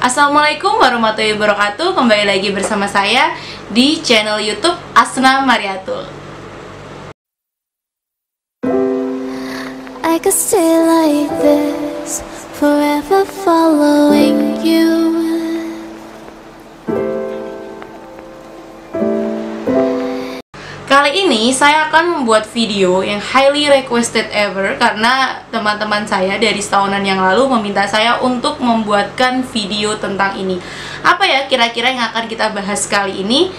Assalamualaikum warahmatullahi wabarakatuh. Kembali lagi bersama saya di channel YouTube Asna Mariatul. I could stay like this, forever following you. Kali ini saya akan membuat video yang highly requested ever karena teman-teman saya dari setahunan yang lalu meminta saya untuk membuatkan video tentang ini. Apa ya kira-kira yang akan kita bahas kali ini?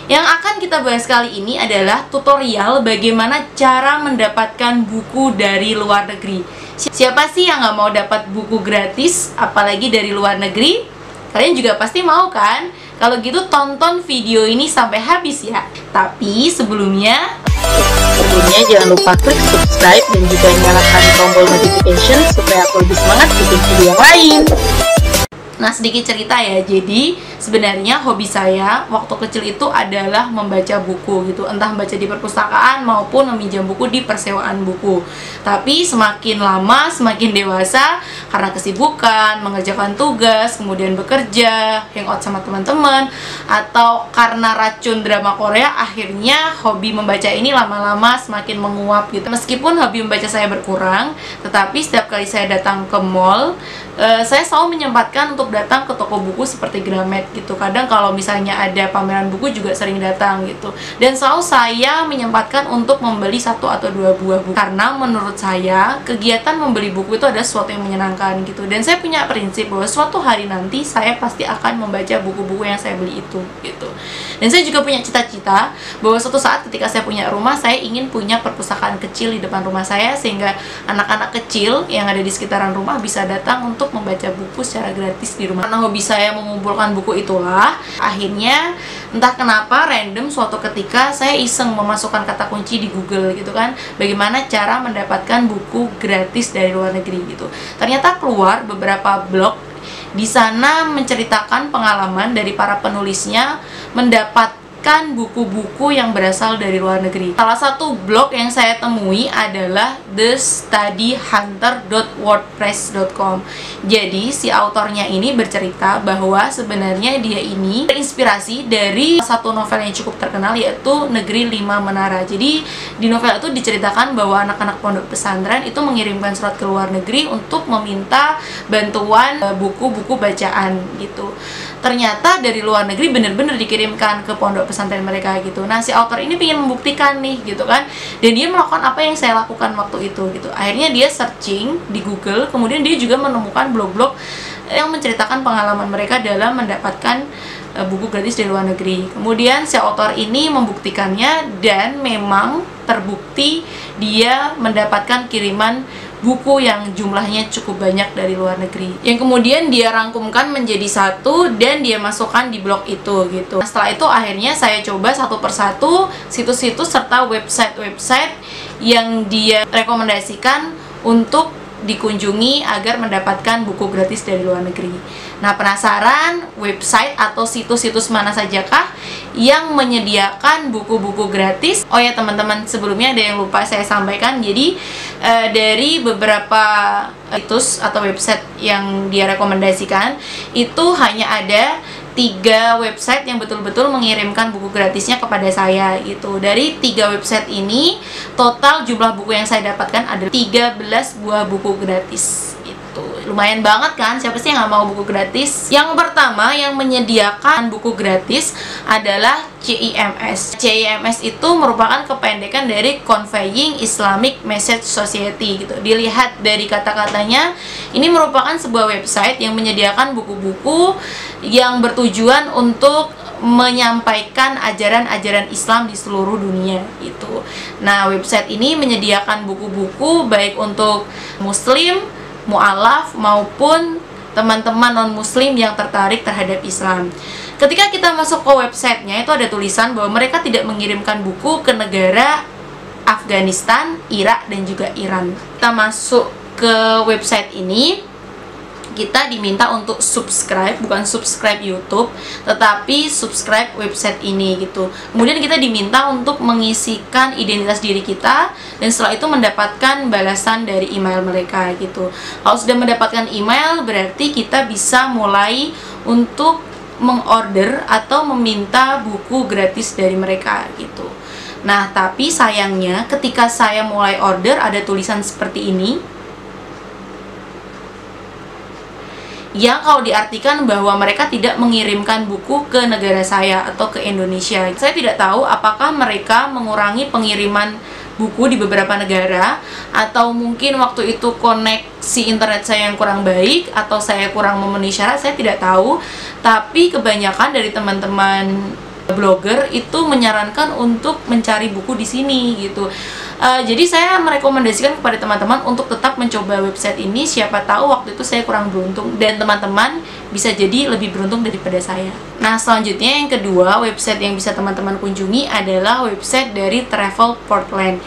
Yang akan kita bahas kali ini adalah tutorial bagaimana cara mendapatkan buku dari luar negeri. Siapa sih yang nggak mau dapat buku gratis, apalagi dari luar negeri? Kalian juga pasti mau kan? Kalau gitu tonton video ini sampai habis ya. Tapi sebelumnya jangan lupa klik subscribe dan juga nyalakan tombol notification supaya aku lebih semangat bikin video yang lain. Nah, sedikit cerita ya. Jadi, sebenarnya hobi saya waktu kecil itu adalah membaca buku gitu. Entah membaca di perpustakaan maupun meminjam buku di persewaan buku. Tapi semakin lama, semakin dewasa, karena kesibukan, mengerjakan tugas, kemudian bekerja, hangout sama teman-teman, atau karena racun drama Korea, akhirnya hobi membaca ini lama-lama semakin menguap gitu. Meskipun hobi membaca saya berkurang, tetapi setiap kali saya datang ke mall, saya selalu menyempatkan untuk datang ke toko buku seperti Gramet gitu. Kadang kalau misalnya ada pameran buku juga sering datang gitu. Dan selalu saya menyempatkan untuk membeli 1 atau 2 buah buku. Karena menurut saya, kegiatan membeli buku itu adalah sesuatu yang menyenangkan gitu. Dan saya punya prinsip bahwa suatu hari nanti saya pasti akan membaca buku-buku yang saya beli itu gitu. Dan saya juga punya cita-cita bahwa suatu saat ketika saya punya rumah, saya ingin punya perpustakaan kecil di depan rumah saya, sehingga anak-anak kecil yang ada di sekitaran rumah bisa datang untuk membaca buku secara gratis di rumah. Karena hobi saya mengumpulkan buku itulah, akhirnya entah kenapa random suatu ketika saya iseng memasukkan kata kunci di Google gitu kan, bagaimana cara mendapatkan buku gratis dari luar negeri gitu. Ternyata keluar beberapa blog di sana menceritakan pengalaman dari para penulisnya mendapatkan buku-buku yang berasal dari luar negeri. Salah satu blog yang saya temui adalah thestudyhunter.wordpress.com. Jadi si autornya ini bercerita bahwa sebenarnya dia ini terinspirasi dari satu novel yang cukup terkenal, yaitu Negeri 5 Menara. Jadi di novel itu diceritakan bahwa anak-anak pondok pesantren itu mengirimkan surat ke luar negeri untuk meminta bantuan buku-buku bacaan gitu. Ternyata dari luar negeri benar-benar dikirimkan ke pondok pesantren mereka gitu. Nah, si author ini ingin membuktikan nih gitu kan. Dan dia melakukan apa yang saya lakukan waktu itu gitu. Akhirnya dia searching di Google, kemudian dia juga menemukan blog-blog yang menceritakan pengalaman mereka dalam mendapatkan buku gratis dari luar negeri. Kemudian si author ini membuktikannya dan memang terbukti dia mendapatkan kiriman buku yang jumlahnya cukup banyak dari luar negeri, yang kemudian dia rangkumkan menjadi satu dan dia masukkan di blog itu gitu. Nah, setelah itu akhirnya saya coba satu persatu situs-situs serta website-website yang dia rekomendasikan untuk dikunjungi agar mendapatkan buku gratis dari luar negeri. Nah, penasaran website atau situs-situs mana sajakah yang menyediakan buku-buku gratis? Oh ya teman-teman, sebelumnya ada yang lupa saya sampaikan. Jadi dari beberapa situs atau website yang dia rekomendasikan, itu hanya ada 3 website yang betul-betul mengirimkan buku gratisnya kepada saya gitu. Dari 3 website ini, total jumlah buku yang saya dapatkan adalah 13 buah buku gratis. Lumayan banget kan, siapa sih yang nggak mau buku gratis? Yang pertama yang menyediakan buku gratis adalah CIMS. CIMS itu merupakan kependekan dari Conveying Islamic Message Society gitu. Dilihat dari kata-katanya, ini merupakan sebuah website yang menyediakan buku-buku yang bertujuan untuk menyampaikan ajaran-ajaran Islam di seluruh dunia itu. Nah, website ini menyediakan buku-buku baik untuk muslim, mu'alaf maupun teman-teman non-muslim yang tertarik terhadap Islam. Ketika kita masuk ke websitenya, itu ada tulisan bahwa mereka tidak mengirimkan buku ke negara Afghanistan, Irak, dan juga Iran. Kita masuk ke website ini, kita diminta untuk subscribe, bukan subscribe YouTube, tetapi subscribe website ini gitu. Kemudian kita diminta untuk mengisikan identitas diri kita, dan setelah itu mendapatkan balasan dari email mereka gitu. Kalau sudah mendapatkan email, berarti kita bisa mulai untuk mengorder atau meminta buku gratis dari mereka gitu. Nah, tapi sayangnya ketika saya mulai order ada tulisan seperti ini, yang kalau diartikan bahwa mereka tidak mengirimkan buku ke negara saya atau ke Indonesia. Saya tidak tahu apakah mereka mengurangi pengiriman buku di beberapa negara, atau mungkin waktu itu koneksi internet saya yang kurang baik, atau saya kurang memenuhi syarat, saya tidak tahu. Tapi kebanyakan dari teman-teman blogger itu menyarankan untuk mencari buku di sini gitu. Jadi saya merekomendasikan kepada teman-teman untuk tetap mencoba website ini. Siapa tahu waktu itu saya kurang beruntung dan teman-teman bisa jadi lebih beruntung daripada saya. Nah, selanjutnya yang kedua, website yang bisa teman-teman kunjungi adalah website dari Travel Portland.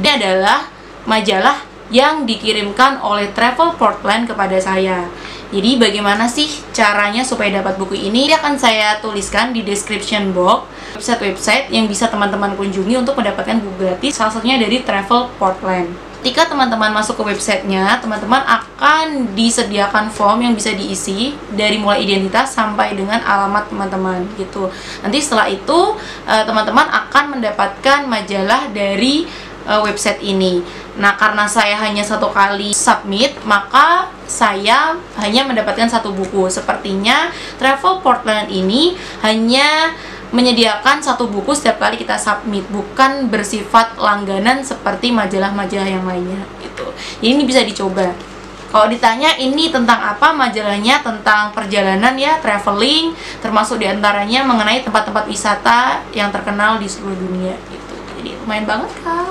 Ini adalah majalah yang dikirimkan oleh Travel Portland kepada saya. Jadi bagaimana sih caranya supaya dapat buku ini? Akan saya tuliskan di description box website-website yang bisa teman-teman kunjungi untuk mendapatkan buku gratis, salah satunya dari Travel Portland. Ketika teman-teman masuk ke websitenya, teman-teman akan disediakan form yang bisa diisi dari mulai identitas sampai dengan alamat teman-teman gitu. Nanti setelah itu teman-teman akan mendapatkan majalah dari website ini. Nah, karena saya hanya satu kali submit, maka saya hanya mendapatkan satu buku. Sepertinya Travel Portland ini hanya menyediakan satu buku setiap kali kita submit, bukan bersifat langganan seperti majalah-majalah yang lainnya gitu. Jadi ini bisa dicoba. Kalau ditanya ini tentang apa, majalahnya tentang perjalanan ya, traveling, termasuk diantaranya mengenai tempat-tempat wisata yang terkenal di seluruh dunia gitu. Jadi lumayan banget kan.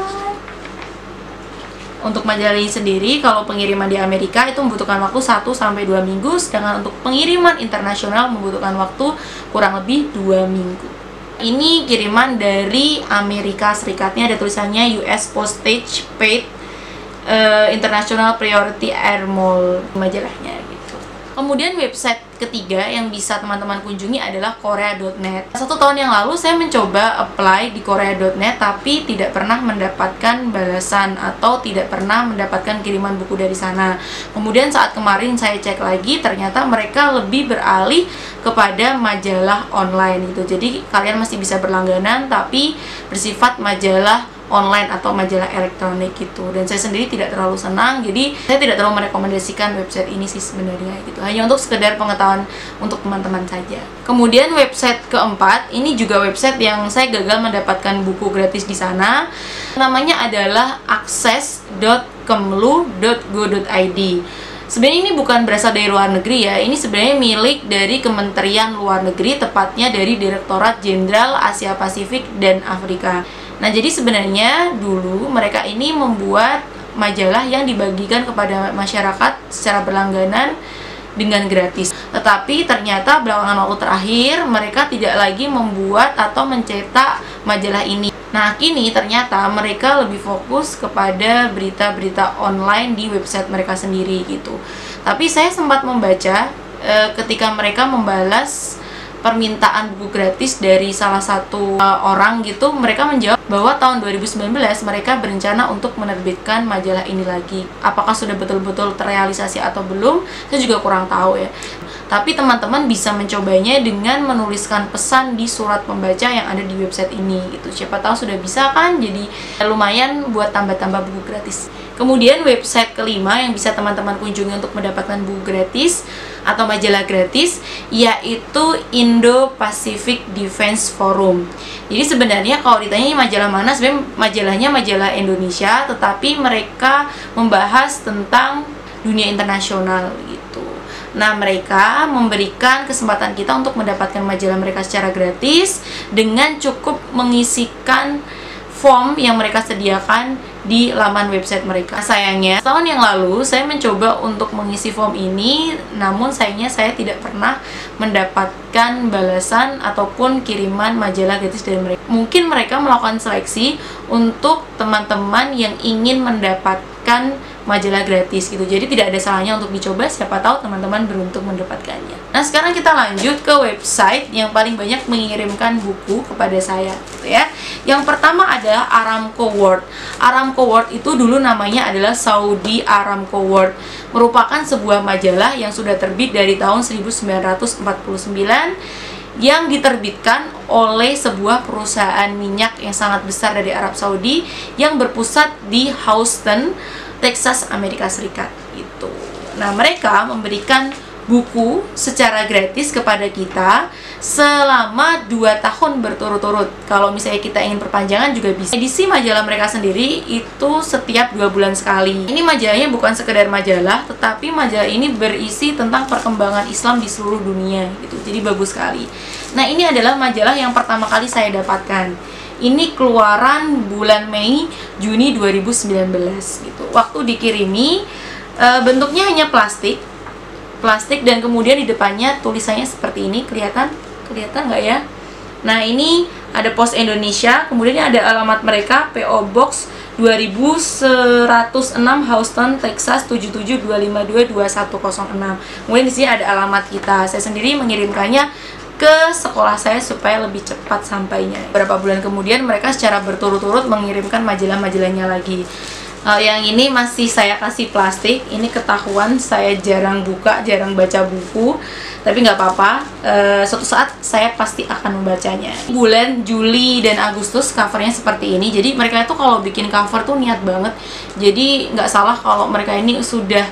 Untuk majalah ini sendiri, kalau pengiriman di Amerika itu membutuhkan waktu 1-2 minggu, sedangkan untuk pengiriman internasional membutuhkan waktu kurang lebih 2 minggu. Ini kiriman dari Amerika Serikatnya, ada tulisannya US Postage Paid International Priority Air Mail majalahnya gitu. Kemudian website ketiga yang bisa teman-teman kunjungi adalah korea.net. 1 tahun yang lalu saya mencoba apply di korea.net tapi tidak pernah mendapatkan balasan atau tidak pernah mendapatkan kiriman buku dari sana. Kemudian saat kemarin saya cek lagi, ternyata mereka lebih beralih kepada majalah online gitu. Jadi kalian masih bisa berlangganan tapi bersifat majalah online atau majalah elektronik gitu. Dan saya sendiri tidak terlalu senang, jadi saya tidak terlalu merekomendasikan website ini sih sebenarnya gitu. Hanya untuk sekedar pengetahuan untuk teman-teman saja. Kemudian website keempat, ini juga website yang saya gagal mendapatkan buku gratis di sana. Namanya adalah access.kemlu.go.id. Sebenarnya ini bukan berasal dari luar negeri ya, ini sebenarnya milik dari Kementerian Luar Negeri, tepatnya dari Direktorat Jenderal Asia Pasifik dan Afrika. Nah, jadi sebenarnya dulu mereka ini membuat majalah yang dibagikan kepada masyarakat secara berlangganan dengan gratis. Tetapi ternyata belakangan waktu terakhir mereka tidak lagi membuat atau mencetak majalah ini. Nah, kini ternyata mereka lebih fokus kepada berita-berita online di website mereka sendiri gitu. Tapi saya sempat membaca ketika mereka membalas permintaan buku gratis dari salah satu orang gitu, mereka menjawab bahwa tahun 2019 mereka berencana untuk menerbitkan majalah ini lagi. Apakah sudah betul-betul terrealisasi atau belum, saya juga kurang tahu ya. Tapi teman-teman bisa mencobanya dengan menuliskan pesan di surat pembaca yang ada di website ini gitu. Siapa tahu sudah bisa kan, jadi lumayan buat tambah-tambah buku gratis. Kemudian website kelima yang bisa teman-teman kunjungi untuk mendapatkan buku gratis atau majalah gratis yaitu Indo-Pacific Defense Forum. Jadi sebenarnya kalau ditanya ini majalah mana, sebenarnya majalahnya majalah Indonesia, tetapi mereka membahas tentang dunia internasional gitu. Nah, mereka memberikan kesempatan kita untuk mendapatkan majalah mereka secara gratis dengan cukup mengisikan form yang mereka sediakan di laman website mereka. Sayangnya, tahun yang lalu saya mencoba untuk mengisi form ini, namun sayangnya saya tidak pernah mendapatkan balasan ataupun kiriman majalah gratis dari mereka. Mungkin mereka melakukan seleksi untuk teman-teman yang ingin mendapatkan majalah gratis gitu. Jadi tidak ada salahnya untuk dicoba, siapa tahu teman-teman beruntung mendapatkannya. Nah, sekarang kita lanjut ke website yang paling banyak mengirimkan buku kepada saya gitu ya. Yang pertama ada Aramco World. Aramco World itu dulu namanya adalah Saudi Aramco World. Merupakan sebuah majalah yang sudah terbit dari tahun 1949 yang diterbitkan oleh sebuah perusahaan minyak yang sangat besar dari Arab Saudi yang berpusat di Houston, Texas, Amerika Serikat gitu. Nah, mereka memberikan buku secara gratis kepada kita selama 2 tahun berturut-turut. Kalau misalnya kita ingin perpanjangan juga bisa. Edisi majalah mereka sendiri itu setiap 2 bulan sekali. Ini majalahnya bukan sekedar majalah, tetapi majalah ini berisi tentang perkembangan Islam di seluruh dunia gitu. Jadi bagus sekali. Nah, ini adalah majalah yang pertama kali saya dapatkan. Ini keluaran bulan Mei Juni 2019 gitu. Waktu dikirimi bentuknya hanya plastik dan kemudian di depannya tulisannya seperti ini. Kelihatan nggak ya? Nah, ini ada Pos Indonesia, kemudian ada alamat mereka, PO Box 2106 Houston, Texas 772522106. Kemudian di sini ada alamat kita. Saya sendiri mengirimkannya ke sekolah saya supaya lebih cepat sampainya. Beberapa bulan kemudian mereka secara berturut-turut mengirimkan majalah-majalahnya lagi. Yang ini masih saya kasih plastik. Ini ketahuan saya jarang buka, jarang baca buku, tapi nggak apa-apa. Suatu saat saya pasti akan membacanya. Bulan Juli dan Agustus covernya seperti ini. Jadi mereka itu kalau bikin cover tuh niat banget. Jadi nggak salah kalau mereka ini sudah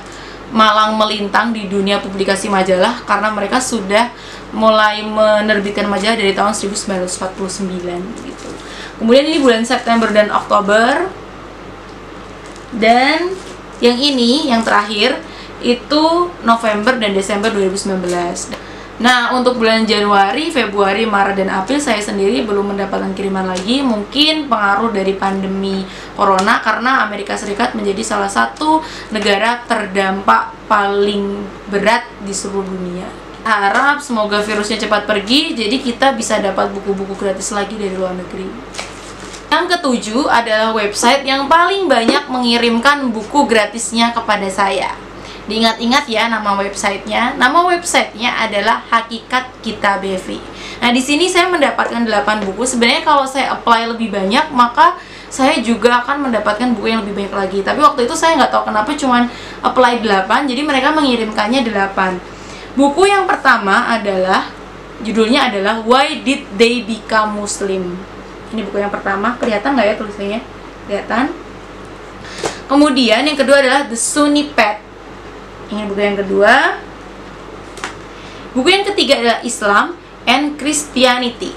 malang melintang di dunia publikasi majalah, karena mereka sudah mulai menerbitkan majalah dari tahun 1949 gitu. Kemudian ini bulan September dan Oktober. Dan yang ini, yang terakhir, itu November dan Desember 2019. Nah, untuk bulan Januari, Februari, Maret, dan April saya sendiri belum mendapatkan kiriman lagi. Mungkin pengaruh dari pandemi Corona, karena Amerika Serikat menjadi salah satu negara terdampak paling berat di seluruh dunia. Harap semoga virusnya cepat pergi, jadi kita bisa dapat buku-buku gratis lagi dari luar negeri. Yang ketujuh adalah website yang paling banyak mengirimkan buku gratisnya kepada saya. Diingat-ingat ya nama websitenya. Nama websitenya adalah Hakikat Kitab BV. Nah, di sini saya mendapatkan 8 buku. Sebenarnya kalau saya apply lebih banyak, maka saya juga akan mendapatkan buku yang lebih banyak lagi. Tapi waktu itu saya nggak tahu kenapa cuman apply 8, jadi mereka mengirimkannya 8. Buku yang pertama adalah, judulnya adalah Why Did They Become Muslim? Ini buku yang pertama. Kelihatan nggak ya tulisannya? Kelihatan. Kemudian yang kedua adalah The Sunni Path. Ini buku yang kedua. Buku yang ketiga adalah Islam and Christianity.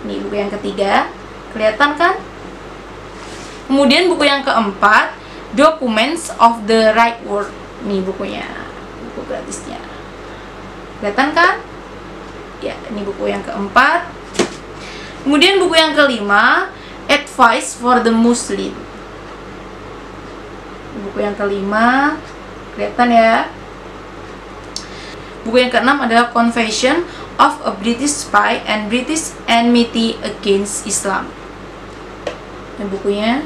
Ini buku yang ketiga. Kelihatan kan? Kemudian buku yang keempat, Documents of the Right Word. Ini bukunya, buku gratisnya. Kelihatan kan? Ya, ini buku yang keempat. Kemudian buku yang kelima, Advice for the Muslim. Buku yang kelima, kelihatan ya. Buku yang keenam adalah Confession of a British Spy and British Enmity Against Islam. Ini bukunya.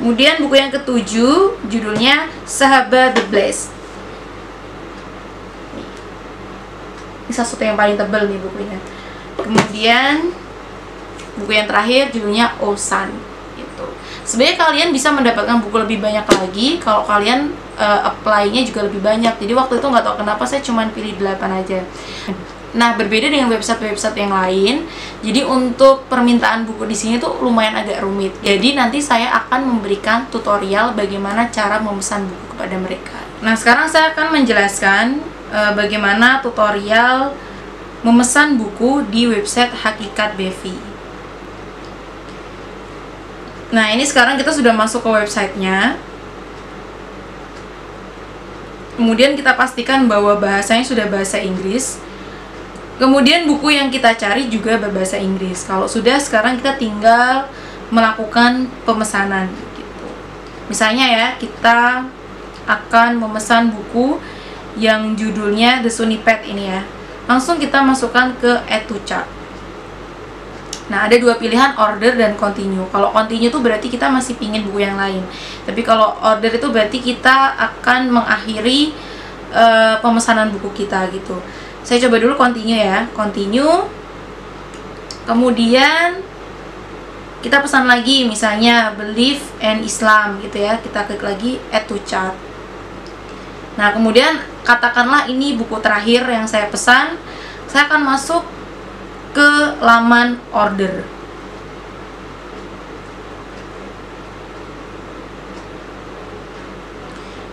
Kemudian buku yang ketujuh, judulnya Sahabat the Blessed. Ini salah satu yang paling tebal nih bukunya. Kemudian buku yang terakhir judulnya Osan gitu. Sebenarnya kalian bisa mendapatkan buku lebih banyak lagi kalau kalian apply-nya juga lebih banyak. Jadi waktu itu nggak tahu kenapa saya cuma pilih 8 aja. Nah, berbeda dengan website-website yang lain. Jadi untuk permintaan buku di sini tuh lumayan agak rumit. Jadi nanti saya akan memberikan tutorial bagaimana cara memesan buku kepada mereka. Nah, sekarang saya akan menjelaskan bagaimana tutorial memesan buku di website Hakikat BV. Nah, ini sekarang kita sudah masuk ke websitenya. Kemudian kita pastikan bahwa bahasanya sudah bahasa Inggris. Kemudian buku yang kita cari juga berbahasa Inggris. Kalau sudah, sekarang kita tinggal melakukan pemesanan gitu. Misalnya ya, kita akan memesan buku yang judulnya The Sunni Path ini ya. Langsung kita masukkan ke Add to Cart. Nah, ada dua pilihan, order dan continue. Kalau continue itu berarti kita masih pingin buku yang lain. Tapi kalau order itu berarti kita akan mengakhiri pemesanan buku kita gitu. Saya coba dulu continue ya. Continue. Kemudian kita pesan lagi, misalnya Belief and Islam gitu ya. Kita klik lagi add to cart. Nah, kemudian katakanlah ini buku terakhir yang saya pesan. Saya akan masuk ke laman order.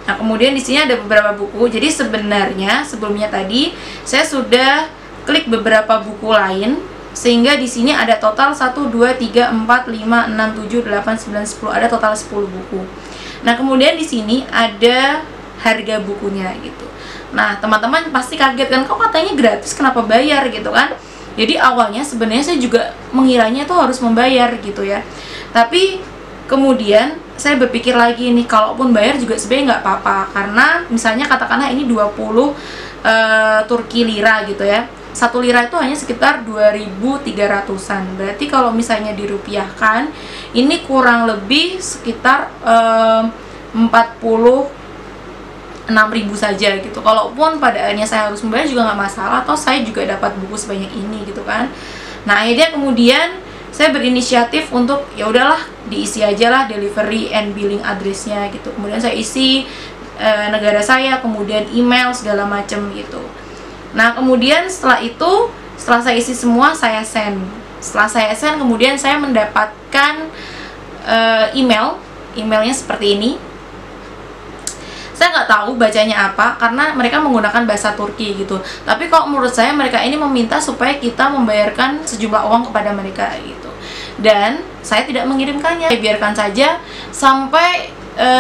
Nah, kemudian di sini ada beberapa buku. Jadi sebenarnya sebelumnya tadi saya sudah klik beberapa buku lain, sehingga di sini ada total 1 2 3 4 5 6 7 8 9 10, ada total 10 buku. Nah, kemudian di sini ada harga bukunya gitu. Nah, teman-teman pasti kaget kan, kok katanya gratis, kenapa bayar gitu kan? Jadi awalnya sebenarnya saya juga mengiranya itu harus membayar gitu ya. Tapi kemudian saya berpikir lagi nih, kalaupun bayar juga sebenarnya nggak apa-apa. Karena misalnya katakanlah ini 20 Turki lira gitu ya. 1 lira itu hanya sekitar 2.300-an. Berarti kalau misalnya dirupiahkan, ini kurang lebih sekitar 46.000 saja gitu. Kalaupun pada akhirnya saya harus membayar juga nggak masalah, atau saya juga dapat buku sebanyak ini gitu kan. Nah, akhirnya kemudian saya berinisiatif untuk ya udahlah diisi aja lah delivery and billing address-nya gitu. Kemudian saya isi negara saya, kemudian email segala macam gitu. Nah, kemudian setelah itu, setelah saya isi semua, saya send. Setelah saya send, kemudian saya mendapatkan emailnya seperti ini. Saya nggak tahu bacanya apa, karena mereka menggunakan bahasa Turki gitu. Tapi kalau menurut saya, mereka ini meminta supaya kita membayarkan sejumlah uang kepada mereka gitu. Dan saya tidak mengirimkannya, saya biarkan saja sampai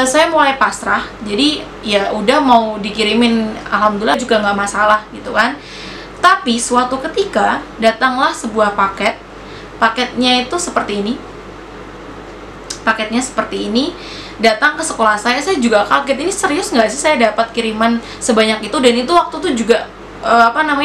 saya mulai pasrah. Jadi ya udah mau dikirimin, alhamdulillah juga nggak masalah gitu kan. Tapi suatu ketika datanglah sebuah paket. Paketnya itu seperti ini. Paketnya seperti ini, datang ke sekolah saya juga kaget, ini serius nggak sih saya dapat kiriman sebanyak itu, dan itu waktu itu juga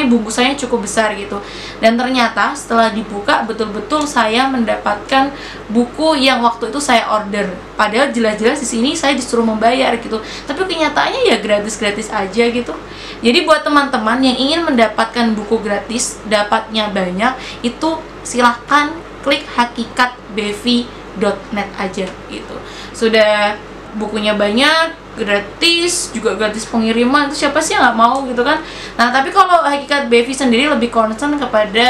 bungkusannya cukup besar gitu. Dan ternyata setelah dibuka betul-betul saya mendapatkan buku yang waktu itu saya order, padahal jelas-jelas di sini saya disuruh membayar gitu, tapi kenyataannya ya gratis-gratis aja gitu. Jadi buat teman-teman yang ingin mendapatkan buku gratis, dapatnya banyak, itu silahkan klik hakikatbevi.net aja gitu. Sudah bukunya banyak, gratis, juga gratis pengiriman, itu siapa sih yang nggak mau gitu kan. Nah, tapi kalau Hakikat Bevi sendiri lebih concern kepada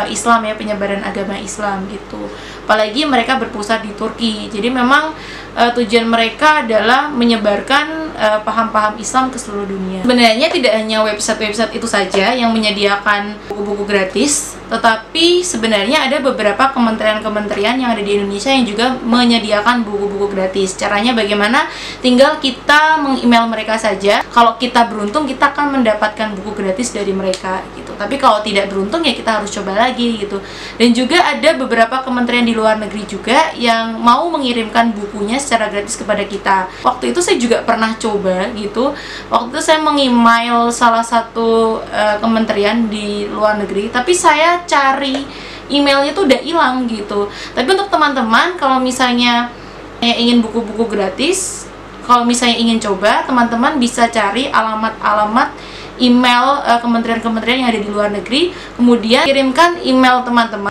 Islam ya, penyebaran agama Islam gitu. Apalagi mereka berpusat di Turki, jadi memang tujuan mereka adalah menyebarkan paham-paham Islam ke seluruh dunia. Sebenarnya tidak hanya website-website itu saja yang menyediakan buku-buku gratis, tetapi sebenarnya ada beberapa kementerian-kementerian yang ada di Indonesia yang juga menyediakan buku-buku gratis. Caranya bagaimana? Tinggal kita meng-email mereka saja. Kalau kita beruntung, kita akan mendapatkan buku gratis dari mereka gitu. Tapi kalau tidak beruntung, ya kita harus coba lagi gitu. Dan juga ada beberapa kementerian di luar negeri juga yang mau mengirimkan bukunya secara gratis kepada kita. Waktu itu saya juga pernah coba gitu. Waktu itu saya meng-email salah satu kementerian di luar negeri, tapi saya cari emailnya tuh udah hilang gitu. Tapi untuk teman-teman, kalau misalnya ingin buku-buku gratis, kalau misalnya ingin coba, teman-teman bisa cari alamat-alamat email kementerian-kementerian yang ada di luar negeri, kemudian kirimkan email teman-teman.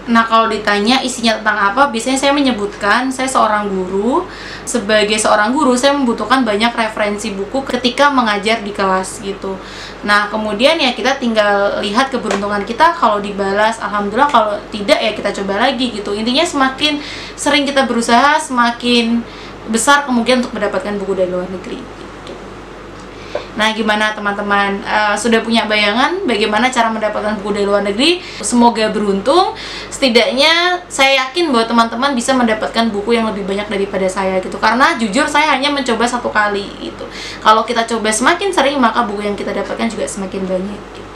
Nah, kalau ditanya isinya tentang apa, biasanya saya menyebutkan saya seorang guru. Sebagai seorang guru, saya membutuhkan banyak referensi buku ketika mengajar di kelas gitu. Nah, kemudian ya kita tinggal lihat keberuntungan kita, kalau dibalas alhamdulillah, kalau tidak ya kita coba lagi gitu. Intinya semakin sering kita berusaha, semakin besar kemungkinan untuk mendapatkan buku dari luar negeri gitu. Nah, gimana teman-teman? Sudah punya bayangan bagaimana cara mendapatkan buku dari luar negeri? Semoga beruntung. Setidaknya saya yakin bahwa teman-teman bisa mendapatkan buku yang lebih banyak daripada saya gitu. Karena jujur saya hanya mencoba 1 kali gitu. Kalau kita coba semakin sering, maka buku yang kita dapatkan juga semakin banyak gitu.